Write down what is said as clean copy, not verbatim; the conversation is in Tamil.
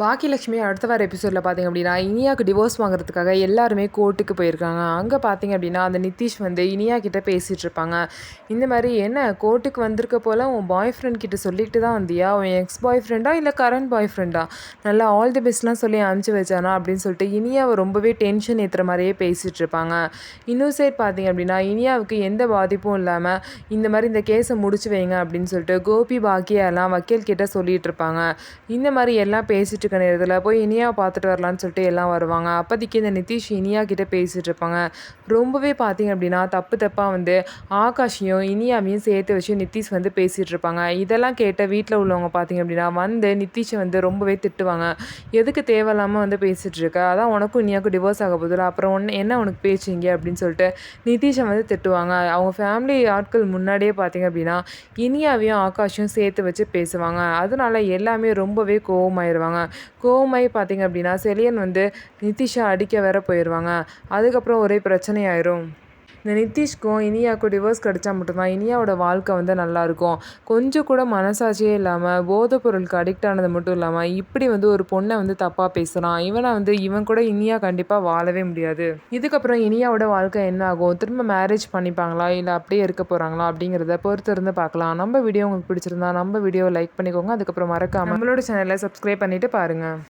பாக்கியலட்சுமி அடுத்த வார எபிசோடில் பார்த்தீங்க அப்படின்னா இனியாவுக்கு டிவோர்ஸ் வாங்குறதுக்காக எல்லாருமே கோர்ட்டுக்கு போயிருக்காங்க. அங்கே பார்த்தீங்க அப்படின்னா அந்த நிதிஷ் வந்து இனியா கிட்ட பேசிகிட்டு இருப்பாங்க. இந்த மாதிரி என்ன கோர்ட்டுக்கு வந்திருக்க போல் உன் பாய் ஃப்ரெண்ட் கிட்ட சொல்லிட்டு தான் வந்தியா, உன் எக்ஸ் பாய் ஃப்ரெண்டா இல்லை கரண்ட் பாய் ஃப்ரெண்டா, நல்லா ஆல் தி பெஸ்ட்லாம் சொல்லி அனுப்பிச்சி வச்சானா அப்படின்னு சொல்லிட்டு இனியாவை ரொம்பவே டென்ஷன் ஏற்றுற மாதிரியே பேசிகிட்டு இருப்பாங்க. இன்னொரு சைட் பார்த்தீங்க அப்படின்னா இனியாவுக்கு எந்த பாதிப்பும் இல்லாமல் இந்த மாதிரி இந்த கேஸை முடிச்சு வைங்க அப்படின்னு சொல்லிட்டு கோபி பாக்கியா எல்லாம் வக்கீல் கிட்ட சொல்லிட்டு இருப்பாங்க. இந்த மாதிரி எல்லாம் பேசிட்டு இருக்க நேரத்தில் போய் இனியா பார்த்துட்டு வரலான்னு சொல்லிட்டு எல்லாம் வருவாங்க. அப்போதைக்கு இந்த நிதிஷ் இனியா கிட்டே பேசிகிட்டு இருப்பாங்க. ரொம்பவே பார்த்தீங்க அப்படின்னா தப்பாக வந்து ஆகாஷையும் இனியாவையும் சேர்த்து வச்சு நிதிஷ் வந்து பேசிகிட்டு இருப்பாங்க. இதெல்லாம் கேட்ட வீட்டில் உள்ளவங்க பார்த்தீங்க அப்படின்னா வந்து நிதிஷை வந்து ரொம்பவே திட்டுவாங்க. எதுக்கு தேவையில்லாமல் வந்து பேசிகிட்டு இருக்க, அதான் உனக்கும் இனியாவுக்கும் டிவோர்ஸ் ஆக போதில்ல, அப்புறம் என்ன உனக்கு பேச்சுங்க அப்படின்னு சொல்லிட்டு நிதிஷை வந்து திட்டுவாங்க. அவங்க ஃபேமிலி ஆட்கள் முன்னாடியே பார்த்தீங்க அப்படின்னா இனியாவையும் ஆகாஷையும் சேர்த்து வச்சு பேசுவாங்க. அதனால எல்லாமே ரொம்பவே கோவமாயிருவாங்க. கோவமாயி பார்த்தீங்க அப்படின்னா செலியன் வந்து நிதிஷை அடிக்க வேற போயிடுவாங்க. அதுக்கப்புறம் ஒரே பிரச்சனையாயிரும். இந்த நிதிஷ்க்கும் இனியாவுக்கும் டிவோர்ஸ் கிடச்சா மட்டும்தான் இனியாவோட வாழ்க்கை வந்து நல்லாயிருக்கும். கொஞ்சம் கூட மனசாட்சியே இல்லாமல் போதைப் பொருளுக்கு அடிக்ட் ஆனது மட்டும் இல்லாமல் இப்படி வந்து ஒரு பொண்ணை வந்து தப்பாக பேசுகிறான். இவன் கூட இனியா கண்டிப்பாக வாழவே முடியாது. இதுக்கப்புறம் இனியாவோட வாழ்க்கை என்ன ஆகும், திரும்ப மேரேஜ் பண்ணிப்பாங்களா இல்லை அப்படியே இருக்க போகிறாங்களா அப்படிங்கிறத பொறுத்து இருந்து பார்க்கலாம். நம்ம வீடியோ உங்களுக்கு பிடிச்சிருந்தா நம்ம வீடியோவை லைக் பண்ணிக்கோங்க. அதுக்கப்புறம் மறக்காமல் நம்மளோட சேனலை சப்ஸ்கிரைப் பண்ணிவிட்டு பாருங்கள்.